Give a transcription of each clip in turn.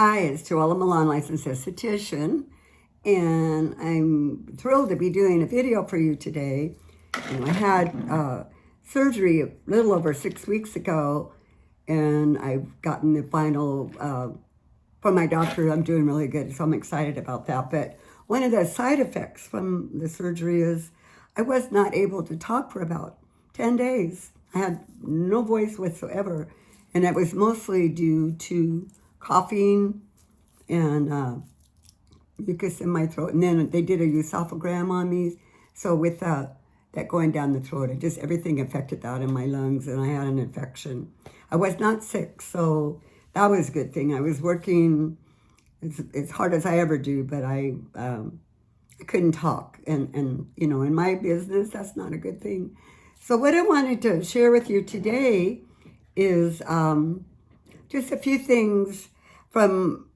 Hi, it's JoElla Milan, licensed esthetician, and I'm thrilled to be doing a video for you today. I had surgery a little over 6 weeks ago, and I've gotten the final from my doctor. I'm doing really good, so I'm excited about that. But one of the side effects from the surgery is I was not able to talk for about 10 days. I had no voice whatsoever, and it was mostly due to coughing and mucus in my throat. And then they did a esophagram on me. So with that going down the throat, everything affected that in my lungs, and I had an infection. I was not sick, so that was a good thing. I was working as hard as I ever do, but I couldn't talk. And you know, in my business, that's not a good thing. So what I wanted to share with you today is just a few things from,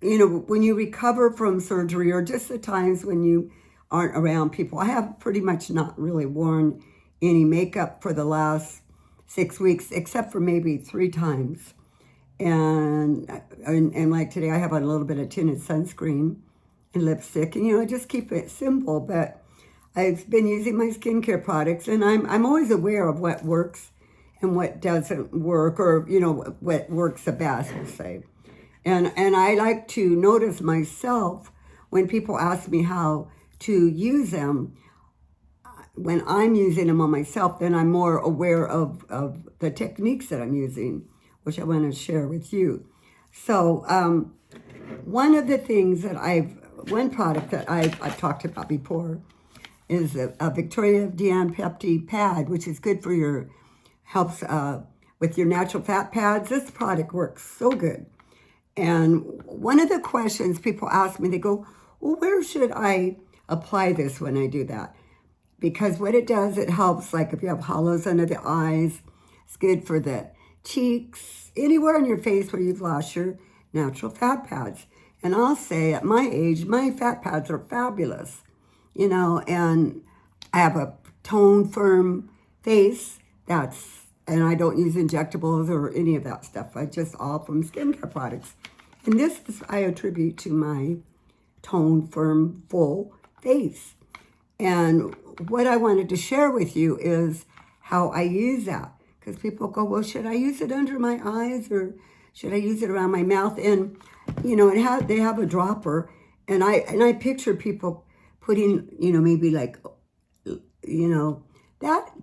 when you recover from surgery, or just the times when you aren't around people. I have pretty much not really worn any makeup for the last 6 weeks, except for maybe 3 times. And like today, I have on a little bit of tinted sunscreen and lipstick, and just keep it simple. But I've been using my skincare products, and I'm always aware of what works and what doesn't work, or what works the best, we'll say. And I like to notice myself when people ask me how to use them. When I'm using them on myself, then I'm more aware of the techniques that I'm using, which I want to share with you. So one of the things that one product that I've talked about before is a Viktoria Pepti pad, which is good for helps with your natural fat pads. This product works so good. And one of the questions people ask me, they go, well, where should I apply this when I do that? Because what it does, it helps, like if you have hollows under the eyes, it's good for the cheeks, anywhere on your face where you've lost your natural fat pads. And I'll say at my age, my fat pads are fabulous, and I have a toned, firm face. And I don't use injectables or any of that stuff. I just all from skincare products. And this I attribute to my toned, firm, full face. And what I wanted to share with you is how I use that. Because people go, well, should I use it under my eyes, or should I use it around my mouth? And, they have a dropper. And I picture people putting, maybe like,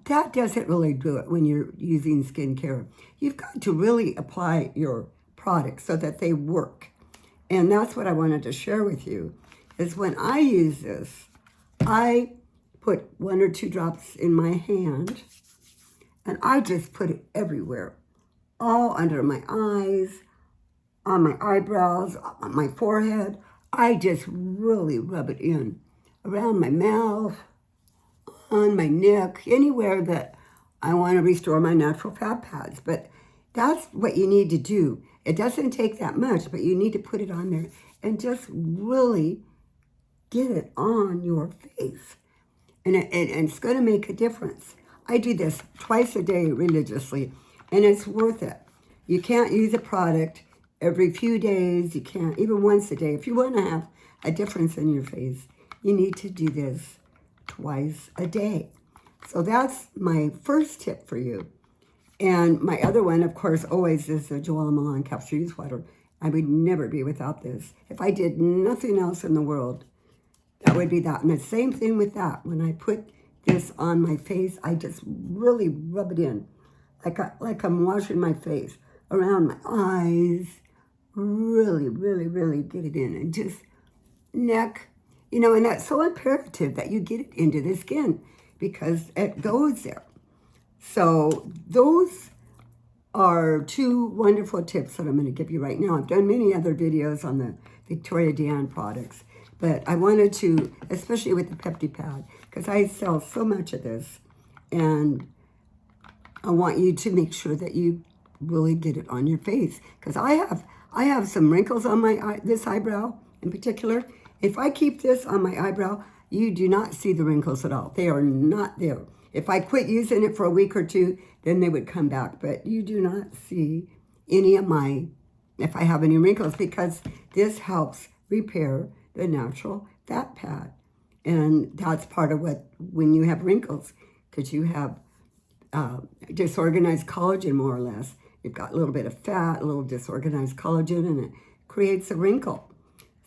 that doesn't really do it when you're using skincare. You've got to really apply your products so that they work. And that's what I wanted to share with you, is when I use this, I put 1 or 2 drops in my hand, and I just put it everywhere, all under my eyes, on my eyebrows, on my forehead. I just really rub it in, around my mouth, on my neck, anywhere that I want to restore my natural fat pads. But that's what you need to do. It doesn't take that much, but you need to put it on there and just really get it on your face. And it's going to make a difference. I do this twice a day religiously, and it's worth it. You can't use a product every few days. You can't, even once a day. If you want to have a difference in your face, you need to do this twice a day. So that's my first tip for you. And my other one, of course, always is the JoElla Milan Capsule Use Water. I would never be without this. If I did nothing else in the world, that would be that. And the same thing with that. When I put this on my face, I just really rub it in, like I'm washing my face, around my eyes. Really, really, really get it in, and just neck. And that's so imperative that you get it into the skin, because it goes there. So those are 2 wonderful tips that I'm going to give you right now. I've done many other videos on the Viktoria products, but I wanted to, especially with the Pepti pad, because I sell so much of this, and I want you to make sure that you really get it on your face, because I have some wrinkles on this eyebrow in particular. If I keep this on my eyebrow, you do not see the wrinkles at all. They are not there. If I quit using it for a week or 2, then they would come back. But you do not see any of my if I have any wrinkles, because this helps repair the natural fat pad. And that's part of what, when you have wrinkles, because you have disorganized collagen, more or less. You've got a little bit of fat, a little disorganized collagen, and it creates a wrinkle.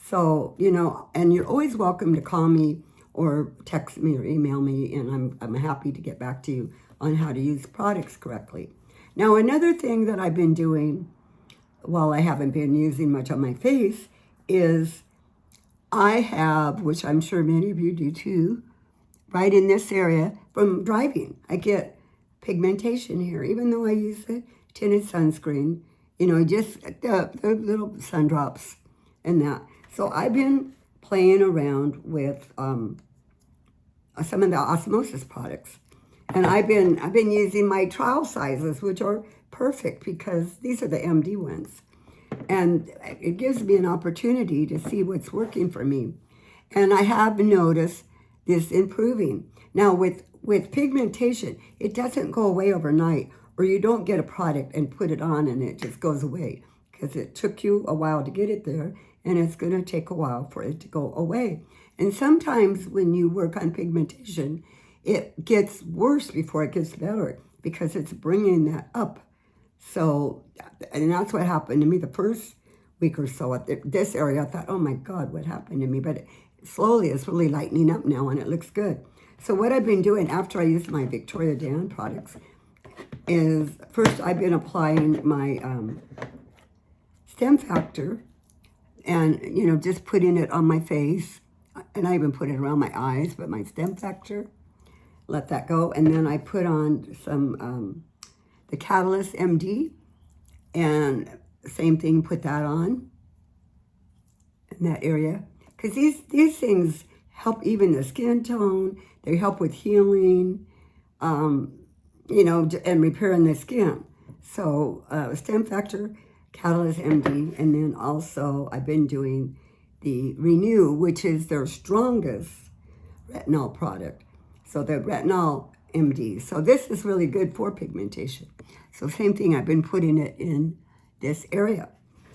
So, you know, and you're always welcome to call me or text me or email me, and I'm happy to get back to you on how to use products correctly. Now, another thing that I've been doing while I haven't been using much on my face is I have, which I'm sure many of you do too, right in this area from driving, I get pigmentation here, even though I use the tinted sunscreen, you know, just the little sun drops and that. So I've been playing around with some of the Osmosis products. And I've been using my trial sizes, which are perfect because these are the MD ones. And it gives me an opportunity to see what's working for me. And I have noticed this improving. Now with pigmentation, it doesn't go away overnight, or you don't get a product and put it on and it just goes away, because it took you a while to get it there, and it's going to take a while for it to go away. And sometimes when you work on pigmentation, it gets worse before it gets better, because it's bringing that up. So, and that's what happened to me the first week or so at this area. I thought, oh my God, what happened to me? But slowly it's really lightening up now, and it looks good. So what I've been doing after I use my Viktoria Dan products is, first I've been applying my Stem Factor, and, you know, just putting it on my face. And I even put it around my eyes, but my Stem Factor, let that go. And then I put on some, the Catalyst MD, and same thing, put that on in that area. Because these things help even the skin tone. They help with healing, you know, and repairing the skin. So Stem Factor, Catalyst MD, and then also I've been doing the Renew, which is their strongest retinol product. So the Retinol MD. So this is really good for pigmentation. So same thing, I've been putting it in this area.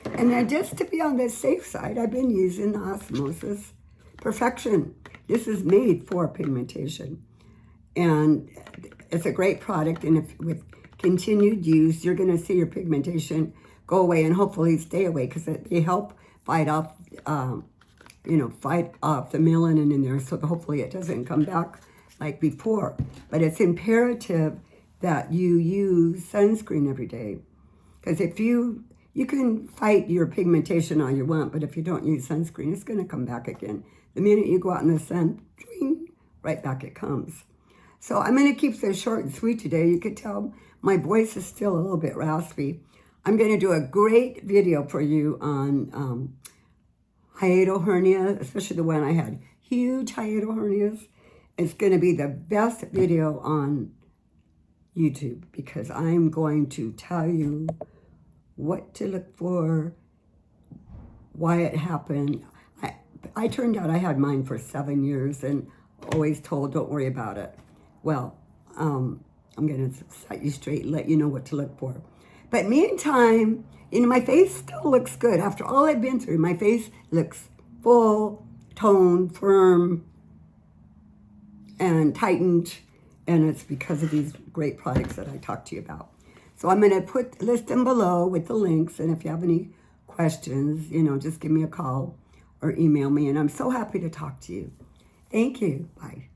And then just to be on the safe side, I've been using the Osmosis Perfection. This is made for pigmentation. And it's a great product, and if with continued use, you're going to see your pigmentation go away and hopefully stay away, because they help fight off, you know, fight off the melanin in there, so hopefully it doesn't come back like before. But it's imperative that you use sunscreen every day, because if you can fight your pigmentation all you want, but if you don't use sunscreen, it's going to come back again. The minute you go out in the sun, right back it comes. So I'm going to keep this short and sweet today. You can tell my voice is still a little bit raspy. I'm going to do a great video for you on hiatal hernia, especially the one I had. Huge hiatal hernias. It's going to be the best video on YouTube, because I'm going to tell you what to look for, why it happened. I turned out I had mine for 7 years and always told, don't worry about it. Well, I'm going to set you straight and let you know what to look for. But meantime, you know, my face still looks good. After all I've been through, my face looks full, toned, firm, and tightened. And it's because of these great products that I talked to you about. So I'm going to list them below with the links. And if you have any questions, you know, just give me a call or email me. And I'm so happy to talk to you. Thank you. Bye.